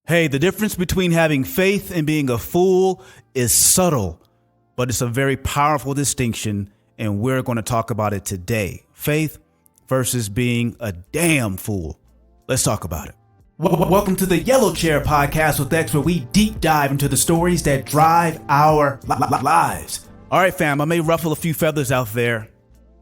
Hey, the difference between having faith and being a fool is subtle, but it's a very powerful distinction, and we're going to talk about it today. Faith versus being a damn fool. Let's talk about it. Welcome to the Yellow Chair Podcast with X, where we deep dive into the stories that drive our lives. All right, fam, I may ruffle a few feathers out there,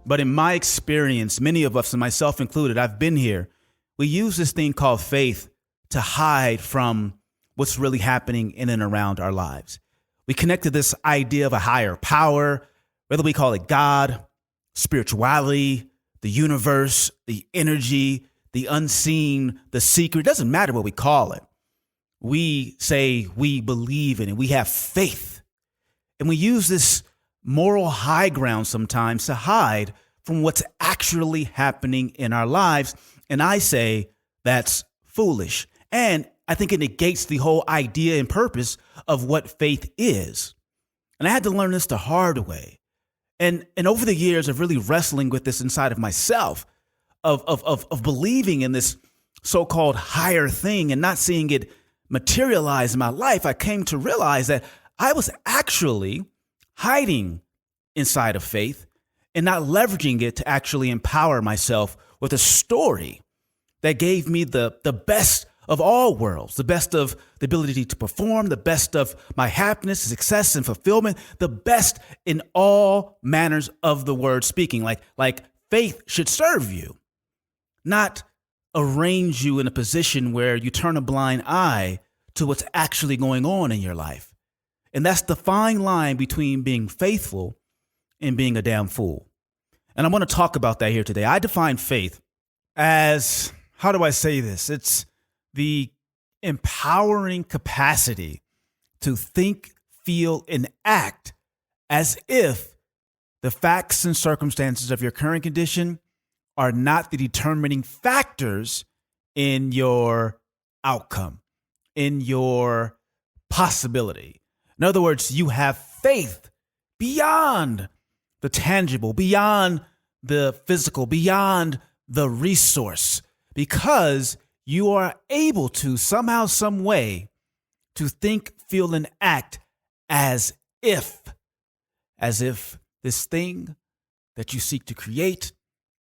but in my experience, many of us, and myself included, I've been here, we use this thing called faith to hide from what's really happening in and around our lives. We connect to this idea of a higher power, whether we call it God, spirituality, the universe, the energy, the unseen, the secret. It doesn't matter what we call it. We say we believe in it. We have faith. And we use this moral high ground sometimes to hide from what's actually happening in our lives. And I say that's foolish. And I think it negates the whole idea and purpose of what faith is. And I had to learn this the hard way. And over the years of really wrestling with this inside of myself, of believing in this so-called higher thing and not seeing it materialize in my life, I came to realize that I was actually hiding inside of faith and not leveraging it to actually empower myself with a story that gave me the best of all worlds, the best of the ability to perform, the best of my happiness, success, and fulfillment, the best in all manners of the word speaking. Like faith should serve you, not arrange you in a position where you turn a blind eye to what's actually going on in your life. And that's the fine line between being faithful and being a damn fool. And I want to talk about that here today. I define faith as, how do I say this? It's the empowering capacity to think, feel, and act as if the facts and circumstances of your current condition are not the determining factors in your outcome, in your possibility. In other words, you have faith beyond the tangible, beyond the physical, beyond the resource, because you are able to somehow, some way, to think, feel, and act as if this thing that you seek to create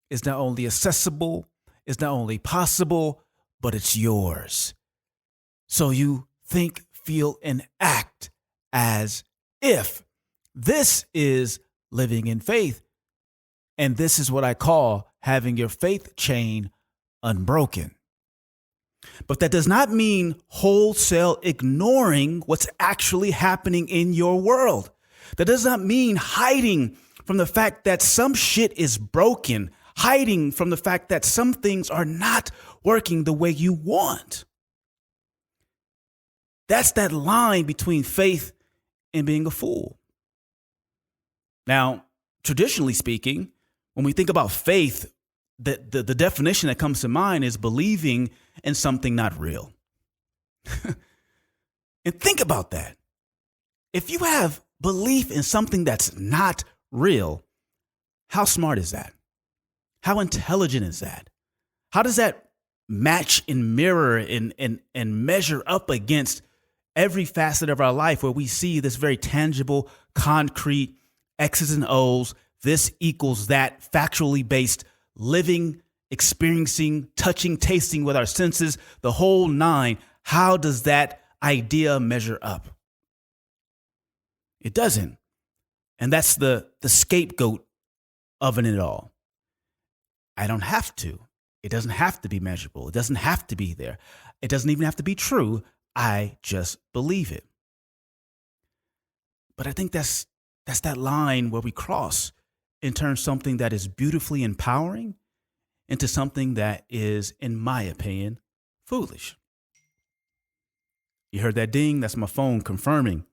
is not only accessible, is not only possible, but it's yours. So you think, feel, and act as if. This is living in faith. And this is what I call having your faith chain unbroken. But that does not mean wholesale ignoring what's actually happening in your world. That does not mean hiding from the fact that some shit is broken, hiding from the fact that some things are not working the way you want. That's that line between faith and being a fool. Now, traditionally speaking, when we think about faith, the definition that comes to mind is believing in something not real. And think about that. If you have belief in something that's not real, how smart is that? How intelligent is that? How does that match and mirror and measure up against every facet of our life where we see this very tangible, concrete X's and O's, this equals that, factually based living, experiencing, touching, tasting with our senses, the whole nine? How does that idea measure up? It doesn't. And that's the scapegoat of it all. I don't have to. It doesn't have to be measurable. It doesn't have to be there. It doesn't even have to be true. I just believe it. But I think that's that line where we cross and turn something that is beautifully empowering into something that is, in my opinion, foolish. You heard that ding? That's my phone confirming.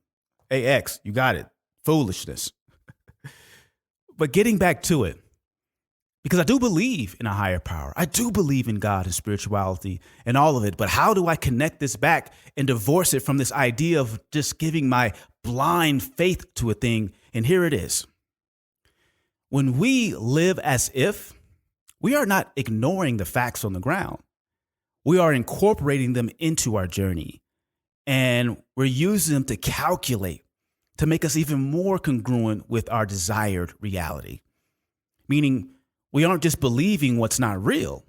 Hey, X, you got it. Foolishness. But getting back to it, because I do believe in a higher power. I do believe in God and spirituality and all of it. But how do I connect this back and divorce it from this idea of just giving my blind faith to a thing? And here it is. When we live as if, we are not ignoring the facts on the ground. We are incorporating them into our journey. And we're using them to calculate, to make us even more congruent with our desired reality. Meaning, we aren't just believing what's not real.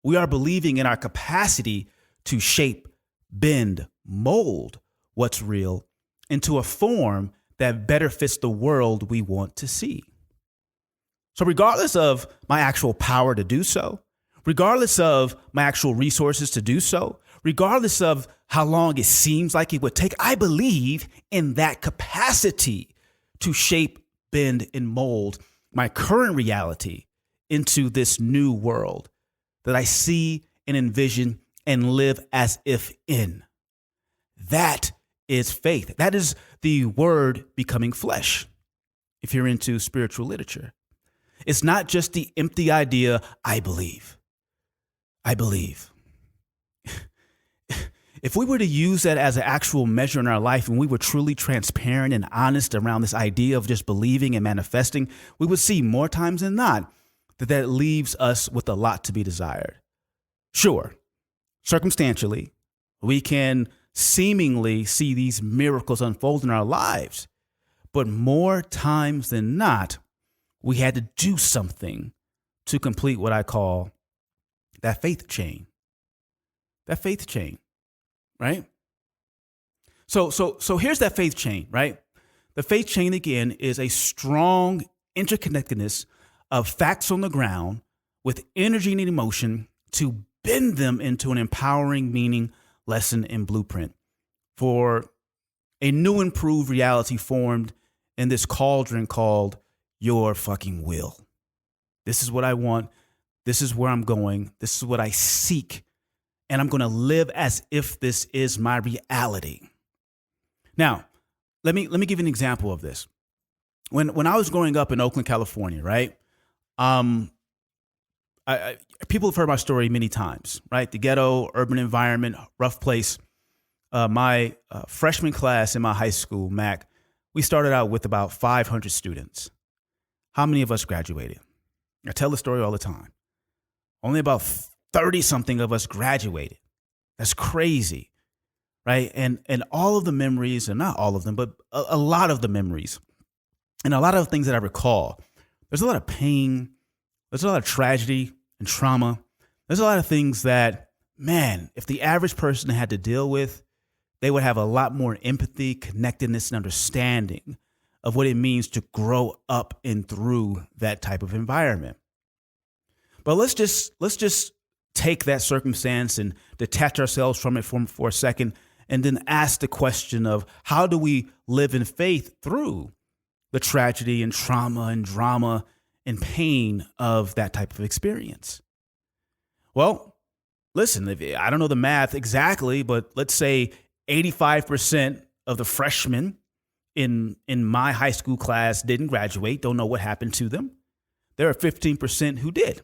We are believing in our capacity to shape, bend, mold what's real into a form that better fits the world we want to see. So regardless of my actual power to do so, regardless of my actual resources to do so, regardless of how long it seems like it would take, I believe in that capacity to shape, bend, and mold my current reality into this new world that I see and envision and live as if in. That is faith. That is the word becoming flesh, if you're into spiritual literature. It's not just the empty idea, I believe. I believe. If we were to use that as an actual measure in our life and we were truly transparent and honest around this idea of just believing and manifesting, we would see more times than not that leaves us with a lot to be desired. Sure, circumstantially, we can seemingly see these miracles unfold in our lives, but more times than not, we had to do something to complete what I call that faith chain. That faith chain. Right? So here's that faith chain, right? The faith chain, again, is a strong interconnectedness of facts on the ground with energy and emotion to bend them into an empowering meaning, lesson, and blueprint for a new improved reality formed in this cauldron called your fucking will. This is what I want. This is where I'm going. This is what I seek. And I'm going to live as if this is my reality. Now, let me give you an example of this. When I was growing up in Oakland, California, right? People have heard my story many times, right? The ghetto, urban environment, rough place. My freshman class in my high school, Mac, we started out with about 500 students. How many of us graduated? I tell the story all the time. Only about 30-something of us graduated. That's crazy, right? And all of the memories, and not all of them, but a lot of the memories, and a lot of things that I recall, there's a lot of pain, there's a lot of tragedy and trauma. There's a lot of things that, man, if the average person had to deal with, they would have a lot more empathy, connectedness, and understanding of what it means to grow up and through that type of environment. But let's just take that circumstance and detach ourselves from it for a second, and then ask the question of how do we live in faith through the tragedy and trauma and drama and pain of that type of experience? Well, listen, I don't know the math exactly, but let's say 85% of the freshmen in my high school class didn't graduate, don't know what happened to them. There are 15% who did.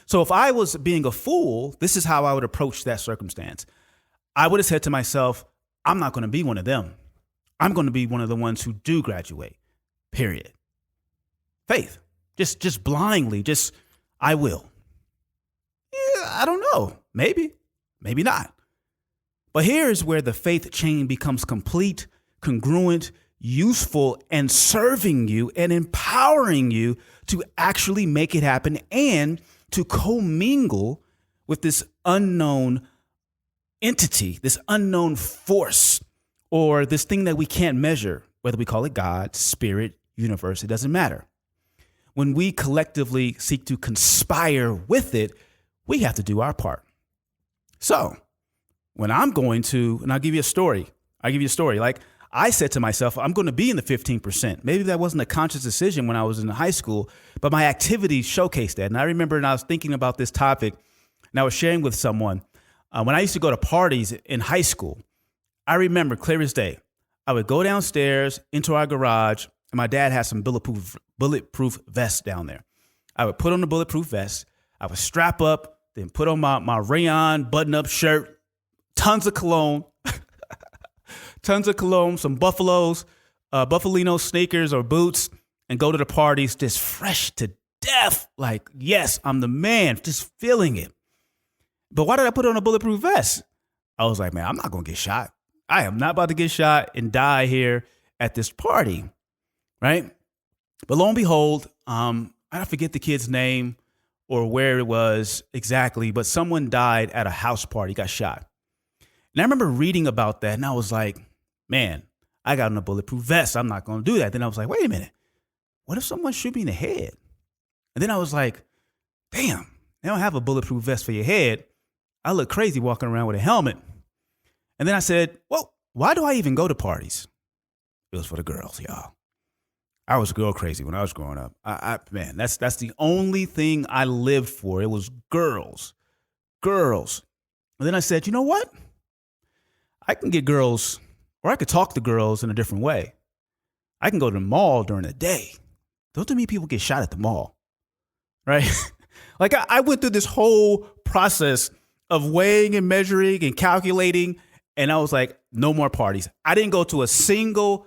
So if I was being a fool, this is how I would approach that circumstance. I would have said to myself, I'm not going to be one of them. I'm going to be one of the ones who do graduate, period. Faith, just blindly, I will. Yeah, I don't know. Maybe not. But here's where the faith chain becomes complete, congruent, useful, and serving you and empowering you to actually make it happen and to commingle with this unknown entity, this unknown force, or this thing that we can't measure, whether we call it God, spirit, universe, it doesn't matter. When we collectively seek to conspire with it, we have to do our part. So when I'm going to, and I'll give you a story. Like I said to myself, I'm going to be in the 15%. Maybe that wasn't a conscious decision when I was in high school, but my activities showcased that. And I remember, and I was thinking about this topic, and I was sharing with someone, when I used to go to parties in high school, I remember clear as day, I would go downstairs into our garage, and my dad had some bulletproof vests down there. I would put on the bulletproof vest, I would strap up, then put on my rayon button-up shirt, tons of cologne, some Buffalo's, Buffalino sneakers or boots, and go to the parties just fresh to death. Like, yes, I'm the man, just feeling it. But why did I put on a bulletproof vest? I was like, man, I'm not going to get shot. I am not about to get shot and die here at this party, right? But lo and behold, I forget the kid's name or where it was exactly, but someone died at a house party, got shot. And I remember reading about that, and I was like, man, I got on a bulletproof vest. I'm not going to do that. Then I was like, wait a minute. What if someone shoot me in the head? And then I was like, damn, they don't have a bulletproof vest for your head. I look crazy walking around with a helmet. And then I said, well, why do I even go to parties? It was for the girls, y'all. I was girl crazy when I was growing up. Man, that's the only thing I lived for. It was girls. And then I said, you know what? I can get girls, or I could talk to girls in a different way. I can go to the mall during the day. Don't too many people get shot at the mall, right? Like I went through this whole process of weighing and measuring and calculating, and I was like, no more parties. I didn't go to a single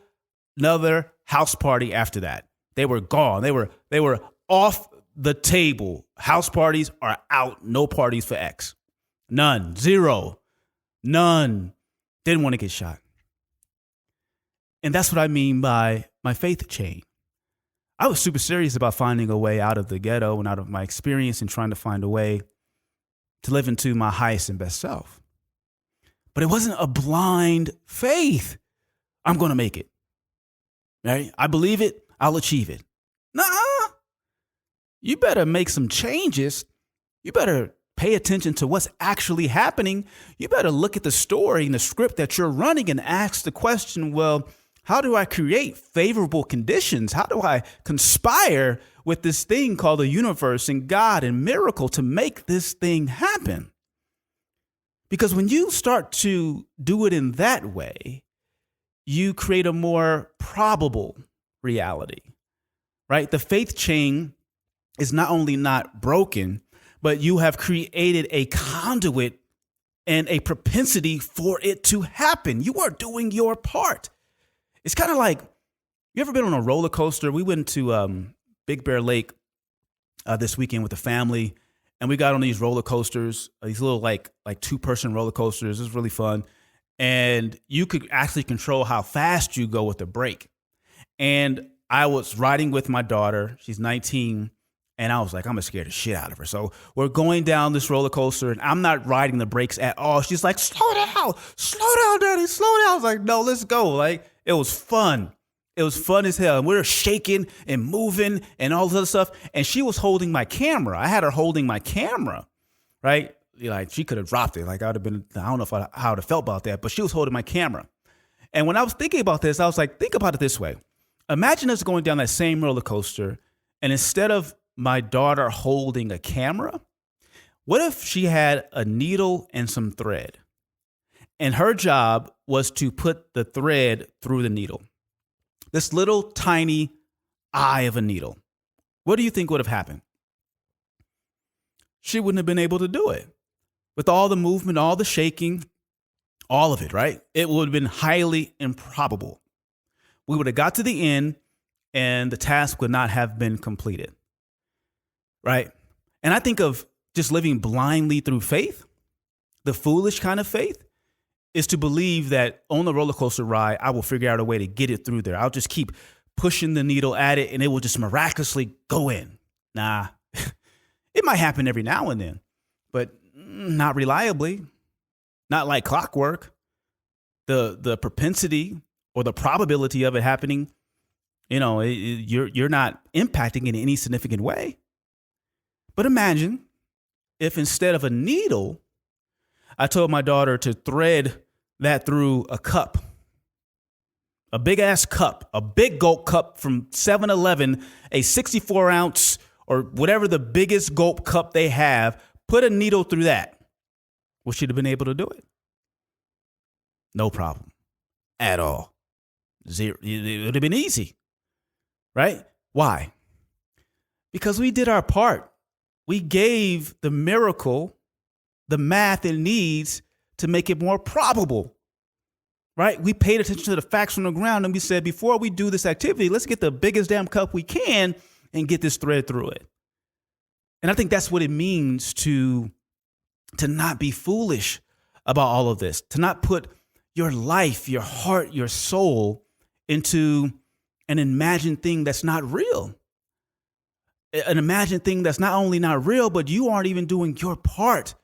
another house party after that. They were gone. They were off the table. House parties are out. No parties for X. None. Zero. None. Didn't want to get shot. And that's what I mean by my faith chain. I was super serious about finding a way out of the ghetto and out of my experience and trying to find a way to live into my highest and best self. But it wasn't a blind faith. I'm going to make it. Right? I believe it. I'll achieve it. Nah. You better make some changes. You better pay attention to what's actually happening. You better look at the story and the script that you're running and ask the question, well, how do I create favorable conditions? How do I conspire with this thing called the universe and God and miracle to make this thing happen? Because when you start to do it in that way, you create a more probable reality, right? The faith chain is not only not broken, but you have created a conduit and a propensity for it to happen. You are doing your part. It's kind of like, you ever been on a roller coaster? We went to Big Bear Lake this weekend with the family, and we got on these roller coasters, these little like 2-person roller coasters. It was really fun. And you could actually control how fast you go with the brake. And I was riding with my daughter. She's 19. And I was like, I'm going to scare the shit out of her. So we're going down this roller coaster, and I'm not riding the brakes at all. She's like, slow down, Daddy, slow down. I was like, no, let's go. Like, it was fun. It was fun as hell. And we were shaking and moving and all this other stuff. And she was holding my camera. I had her holding my camera, right? Like, she could have dropped it. Like, I would have been, I don't know how I would have felt about that, but she was holding my camera. And when I was thinking about this, I was like, think about it this way. Imagine us going down that same roller coaster, and instead of my daughter holding a camera, what if she had a needle and some thread? And her job was to put the thread through the needle. This little tiny eye of a needle. What do you think would have happened? She wouldn't have been able to do it. With all the movement, all the shaking, all of it, right? It would have been highly improbable. We would have got to the end and the task would not have been completed, right? And I think of just living blindly through faith. The foolish kind of faith is to believe that on the roller coaster ride, I will figure out a way to get it through there. I'll just keep pushing the needle at it and it will just miraculously go in. Nah, it might happen every now and then, but not reliably, not like clockwork. The propensity or the probability of it happening, you're not impacting in any significant way. But imagine if instead of a needle, I told my daughter to thread that through a cup, a big ass cup, a big gulp cup from 7-Eleven, a 64 ounce or whatever the biggest gulp cup they have, put a needle through that. Well, she'd have been able to do it. No problem at all. Zero. It would have been easy, right? Why? Because we did our part. We gave the miracle the math it needs to make it more probable, right? We paid attention to the facts on the ground and we said, before we do this activity, let's get the biggest damn cup we can and get this thread through it. And I think that's what it means to not be foolish about all of this, to not put your life, your heart, your soul into an imagined thing that's not real. An imagined thing that's not only not real, but you aren't even doing your part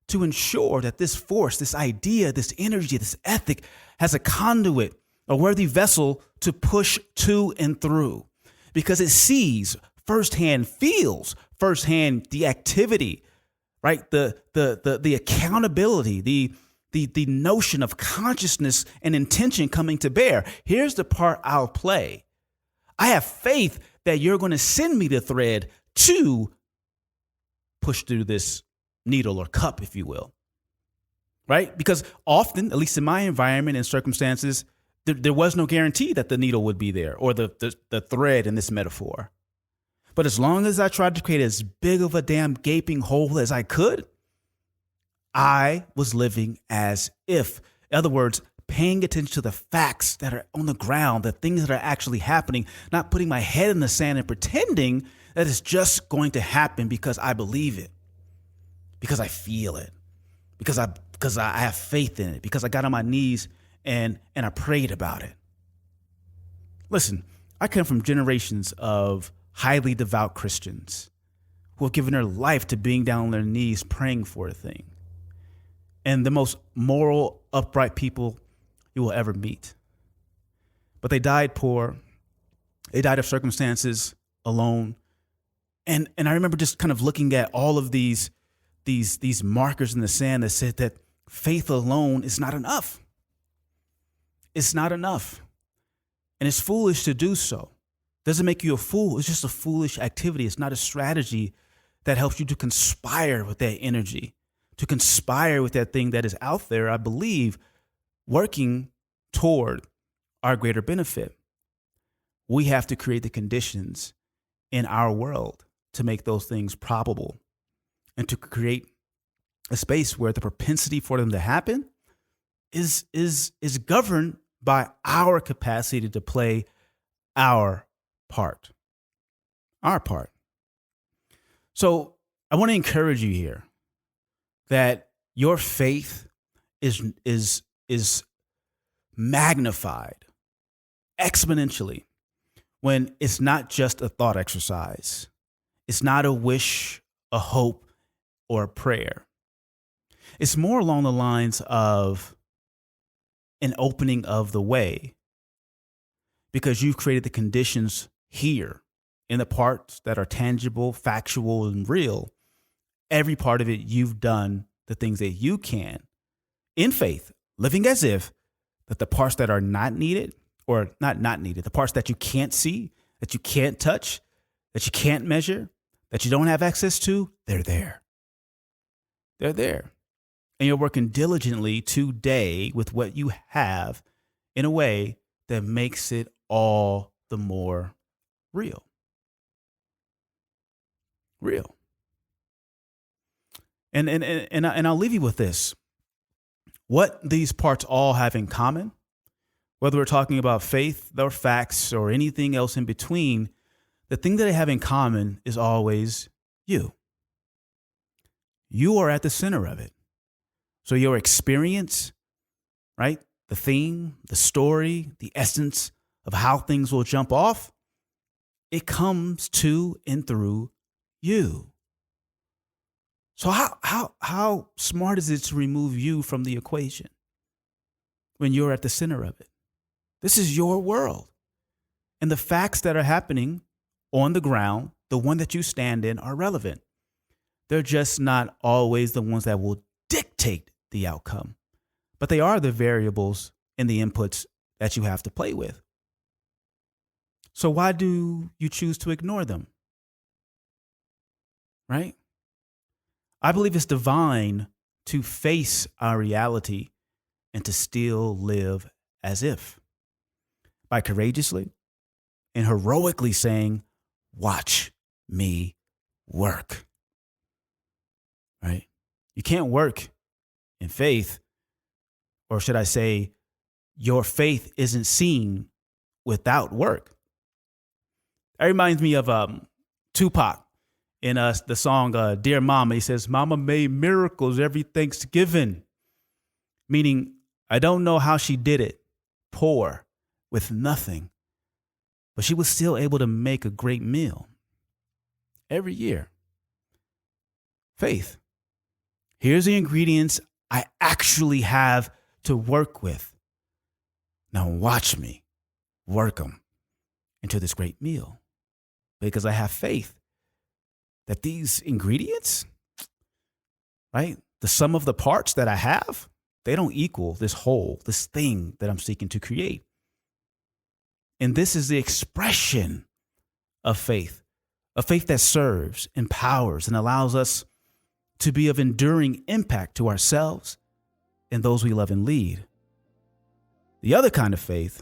to ensure that this force, this idea, this energy, this ethic has a conduit, a worthy vessel to push to and through, because it sees firsthand, feels firsthand the activity, right? The accountability, the notion of consciousness and intention coming to bear. Here's the part I'll play. I have faith that you're going to send me the thread to push through this needle or cup, if you will, right? Because often, at least in my environment and circumstances, there was no guarantee that the needle would be there or the thread in this metaphor. But as long as I tried to create as big of a damn gaping hole as I could, I was living as if. In other words, paying attention to the facts that are on the ground, the things that are actually happening, not putting my head in the sand and pretending that it's just going to happen because I believe it, because I feel it, because I have faith in it, because I got on my knees and I prayed about it. Listen, I come from generations of highly devout Christians who have given their life to being down on their knees praying for a thing. And the most moral, upright people you will ever meet. But they died poor. They died of circumstances alone. And I remember just kind of looking at all of these markers in the sand that said that faith alone is not enough. It's not enough. And it's foolish to do so. Doesn't make you a fool. It's just a foolish activity. It's not a strategy that helps you to conspire with that energy, to conspire with that thing that is out there, I believe, working toward our greater benefit. We have to create the conditions in our world to make those things probable and to create a space where the propensity for them to happen is governed by our capacity to play our part. Our part. So I want to encourage you here that your faith is magnified exponentially when it's not just a thought exercise. It's not a wish, a hope, or a prayer. It's more along the lines of an opening of the way, because you've created the conditions here in the parts that are tangible, factual, and real. Every part of it, you've done the things that you can in faith, living as if that the parts that are not needed, or not needed, the parts that you can't see, that you can't touch, that you can't measure, that you don't have access to, they're there. They're there. And you're working diligently today with what you have in a way that makes it all the more real. Real. And I'll leave you with this. What these parts all have in common, whether we're talking about faith or facts or anything else in between, the thing that they have in common is always you. You are at the center of it. So your experience, right? The theme, the story, the essence of how things will jump off, it comes to and through you. So how smart is it to remove you from the equation when you're at the center of it? This is your world. And the facts that are happening on the ground, the one that you stand in, are relevant. They're just not always the ones that will dictate the outcome, but they are the variables and the inputs that you have to play with. So why do you choose to ignore them? Right? I believe it's divine to face our reality and to still live as if, by courageously and heroically saying, watch me work. Right? You can't work in faith, or should I say, your faith isn't seen without work. That reminds me of Tupac in the song Dear Mama. He says, Mama made miracles every Thanksgiving, meaning I don't know how she did it, poor, with nothing, but she was still able to make a great meal every year. Faith. Here's the ingredients I actually have to work with. Now watch me work them into this great meal, because I have faith that these ingredients, right, the sum of the parts that I have, they don't equal this whole, this thing that I'm seeking to create. And this is the expression of faith, a faith that serves, empowers, and allows us to be of enduring impact to ourselves and those we love and lead. The other kind of faith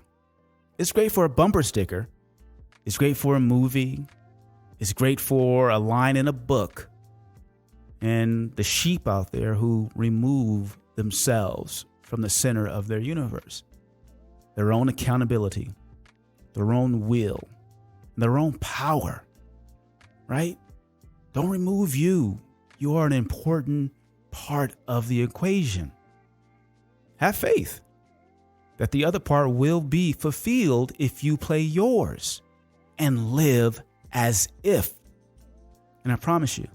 is great for a bumper sticker. It's great for a movie. It's great for a line in a book. And the sheep out there who remove themselves from the center of their universe, their own accountability, their own will, their own power, right? Don't remove you. You are an important part of the equation. Have faith that the other part will be fulfilled if you play yours and live as if. And I promise you,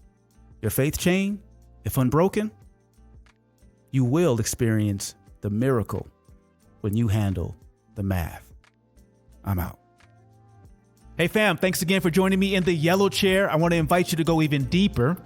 your faith chain, if unbroken, you will experience the miracle when you handle the math. I'm out. Hey fam, thanks again for joining me in the yellow chair. I want to invite you to go even deeper,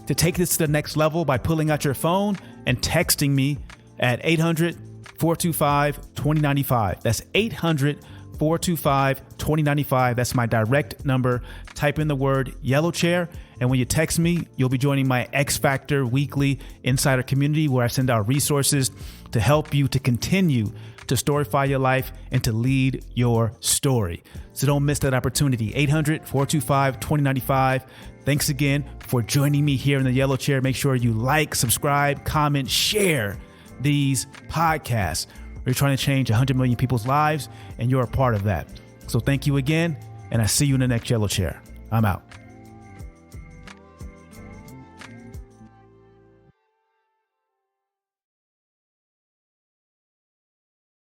to take this to the next level by pulling out your phone and texting me at 800-425-2095. That's 800-425-2095. That's my direct number. Type in the word yellow chair. And when you text me, you'll be joining my X Factor weekly insider community, where I send out resources to help you to continue to storify your life and to lead your story. So don't miss that opportunity. 800-425-2095. Thanks again for joining me here in the yellow chair. Make sure you like, subscribe, comment, share these podcasts. We're trying to change 100 million people's lives, and you're a part of that. So thank you again, and I see you in the next yellow chair. I'm out.